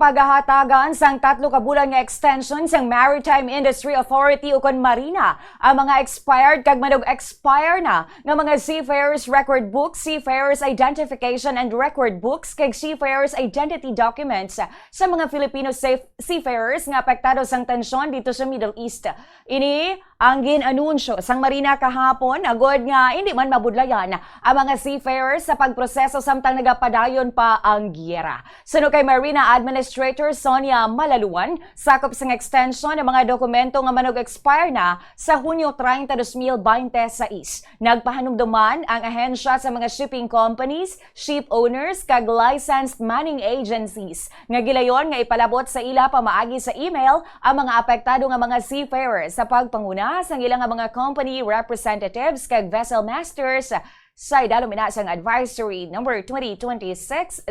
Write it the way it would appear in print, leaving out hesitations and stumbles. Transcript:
pagahatagan sang 3 ka bulan nga extension sang Maritime Industry Authority ukon MARINA ang mga expired kag manog-expire na nga mga Seafarers Record Books, Seafarers Identification and Record Books kag Seafarers Identity Documents sa mga Filipino seafarers nga apektado sang tensyon dito sa Middle East. Ini ang ginanunsyo sang MARINA kahapon agod nga hindi man mabudlayan ang mga seafarers sa pagproseso samtang nagapadayon pa ang giyera. Suno kay MARINA Administrator Sonia Malaluan, sakop sang extension ng mga dokumento nga manog-expire na sa Hunyo 30, 2026. Nagpahanumduman ang ahensya sa mga shipping companies, ship owners kag licensed manning agencies nga gilayon nga ipalabot sa ila pamaagi sa email ang mga apektado nga mga seafarers sa pagpanguna sa ilang mga company representatives kag vessel masters sa idalom ina sang Advisory number 2026-2021.